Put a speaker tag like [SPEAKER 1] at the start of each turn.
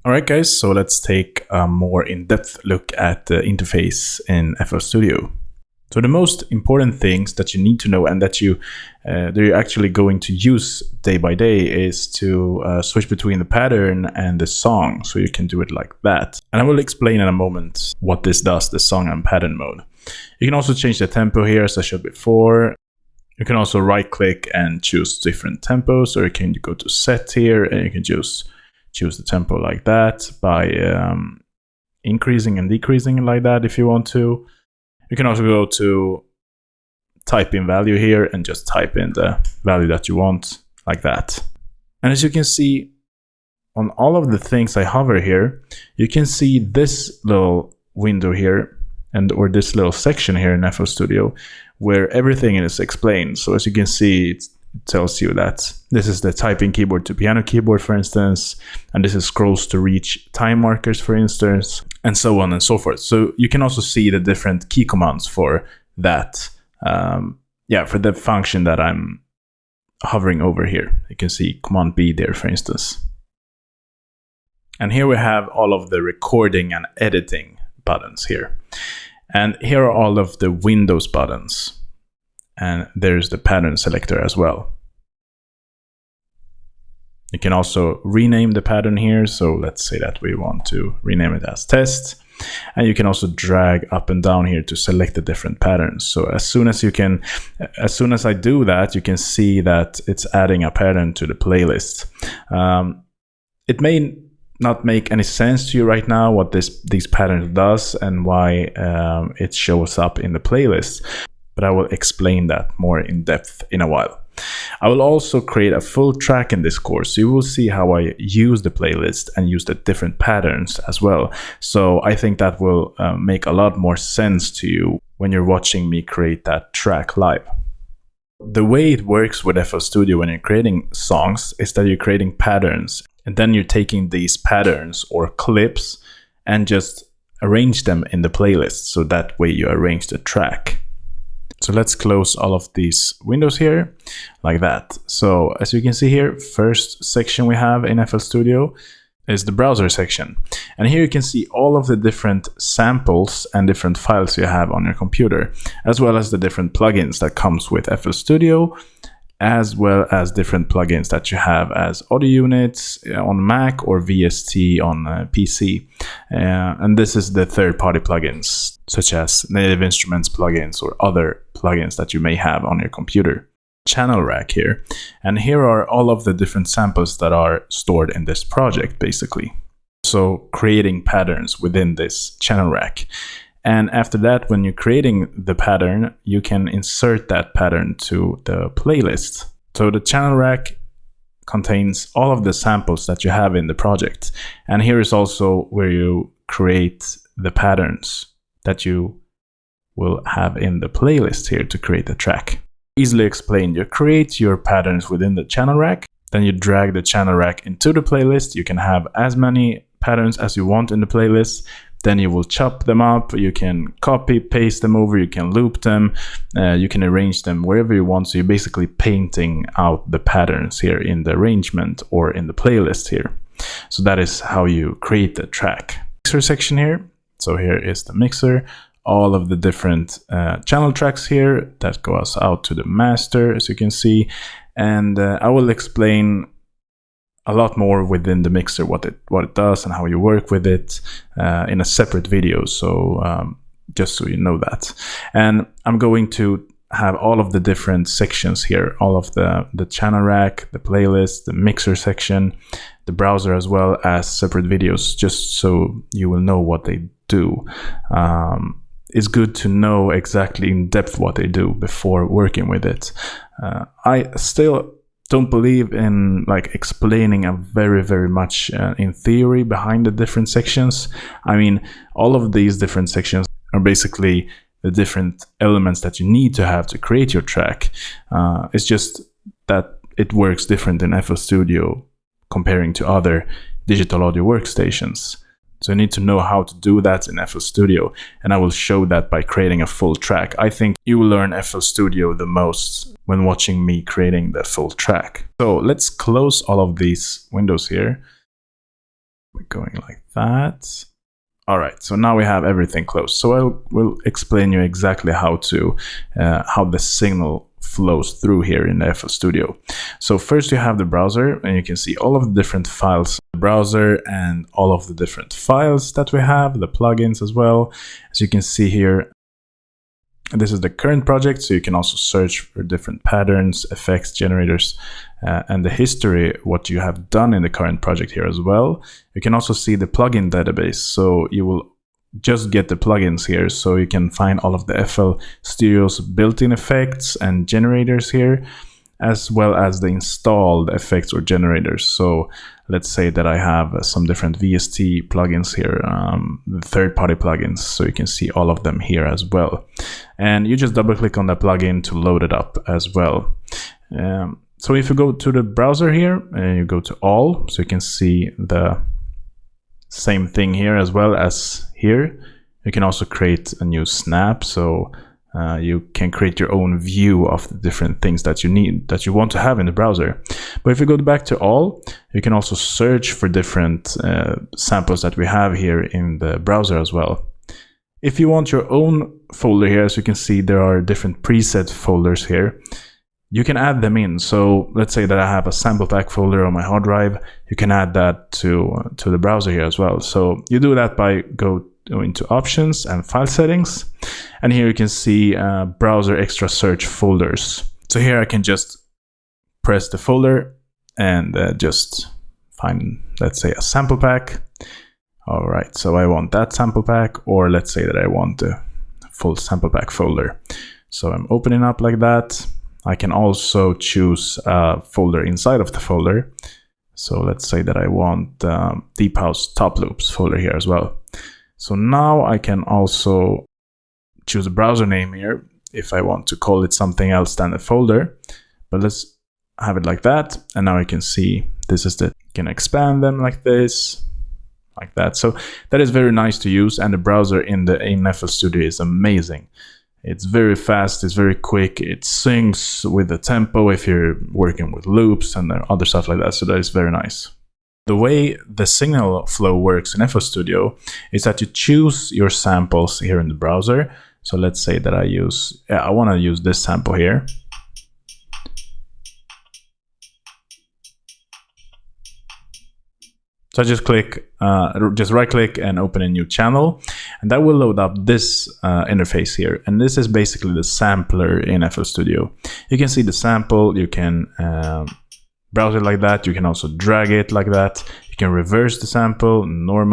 [SPEAKER 1] Alright guys, so let's take a more in-depth look at the interface in FL Studio. So the most important things that you need to know and that you're actually going to use day by day is to switch between the pattern and the song, so you can do it like that. And I will explain in a moment what this does, the song and pattern mode. You can also change the tempo here, as I showed before. You can also right click and choose different tempos, or you can go to set here and you can choose the tempo like that by increasing and decreasing like that if you want to. You can also go to type in value here and just type in the value that you want like that. And as you can see on all of the things I hover here, you can see this little window here or this little section here in FL Studio where everything is explained. So as you can see, it tells you that this is the typing keyboard to piano keyboard, for instance, and this is scrolls to reach time markers, for instance, and so on and so forth. So you can also see the different key commands for that, for the function that I'm hovering over here. You can see Command B there, for instance. And here we have all of the recording and editing buttons here. And here are all of the Windows buttons. And there's the pattern selector as well. You can also rename the pattern here. So let's say that we want to rename it as test. And you can also drag up and down here to select the different patterns. So as soon as I do that, you can see that it's adding a pattern to the playlist. It may not make any sense to you right now what these patterns does and why it shows up in the playlist, but I will explain that more in depth in a while. I will also create a full track in this course, so you will see how I use the playlist and use the different patterns as well. So I think that will make a lot more sense to you when you're watching me create that track live. The way it works with FL Studio when you're creating songs is that you're creating patterns, and then you're taking these patterns or clips and just arrange them in the playlist, so that way you arrange the track. So let's close all of these windows here like that. So as you can see here, first section we have in FL Studio is the browser section. And here you can see all of the different samples and different files you have on your computer, as well as the different plugins that comes with FL Studio, as well as different plugins that you have as audio units on Mac or VST on PC. And this is the third-party plugins, such as Native Instruments plugins or other plugins that you may have on your computer. Channel rack here. And here are all of the different samples that are stored in this project, basically. So creating patterns within this channel rack. And after that, when you're creating the pattern, you can insert that pattern to the playlist. So the channel rack contains all of the samples that you have in the project. And here is also where you create the patterns that you will have in the playlist here to create the track. Easily explained, you create your patterns within the channel rack, then you drag the channel rack into the playlist. You can have as many patterns as you want in the playlist. Then you will chop them up, you can copy, paste them over, you can loop them, you can arrange them wherever you want. So you're basically painting out the patterns here in the arrangement or in the playlist here. So that is how you create the track. Mixer section here. So here is the mixer, all of the different channel tracks here that goes out to the master, as you can see. And I will explain a lot more within the mixer, what it does and how you work with it in a separate video. So just so you know that. And I'm going to have all of the different sections here, all of the channel rack, the playlist, the mixer section, the browser, as well as separate videos, just so you will know what they do. It's good to know exactly in depth what they do before working with it. I still don't believe in like explaining a very much in theory behind the different sections. I mean, all of these different sections are basically the different elements that you need to have to create your track. It's just that it works different in FL Studio comparing to other digital audio workstations. So you need to know how to do that in FL Studio, and I will show that by creating a full track. I think you will learn FL Studio the most when watching me creating the full track. So let's close all of these windows here. going like that. All right, so now we have everything closed. So I will explain you exactly how the signal flows through here in the FL Studio. So first you have the browser, and you can see all of the different files, the browser, and all of the different files that we have, the plugins as well. As you can see here, this is the current project, so you can also search for different patterns, effects, generators, and the history, what you have done in the current project here as well. You can also see the plugin database, so you will just get the plugins here, so you can find all of the FL Studio's built-in effects and generators here, as well as the installed effects or generators. So let's say that I have some different VST plugins here, third-party plugins, so you can see all of them here as well. And you just double-click on the plugin to load it up as well. So if you go to the browser here, and you go to all, so you can see the same thing here as well as here. You can also create a new snap, so you can create your own view of the different things that you want to have in the browser. But if you go back to all, you can also search for different samples that we have here in the browser as well. If you want your own folder here, as you can see, there are different preset folders here. You can add them in. So let's say that I have a sample pack folder on my hard drive. You can add that to the browser here as well. So you do that by go into options and file settings, and here you can see browser extra search folders. So here I can just press the folder and just find, let's say, a sample pack. All right, so I want that sample pack, or let's say that I want the full sample pack folder. So I'm opening up like that. I can also choose a folder inside of the folder. So let's say that I want Deep House Top Loops folder here as well. So now I can also choose a browser name here if I want to call it something else than the folder. But let's have it like that. And now I can see this is you can expand them like this, like that. So that is very nice to use. And the browser in FL Studio is amazing. It's very fast, it's very quick, it syncs with the tempo if you're working with loops and other stuff like that. So that is very nice. The way the signal flow works in FL Studio is that you choose your samples here in the browser. So let's say that I want to use this sample here. So I just right click and open a new channel, and that will load up this interface here. And this is basically the sampler in FL Studio. You can see the sample, you can browse it like that. You can also drag it like that. You can reverse the sample, normal.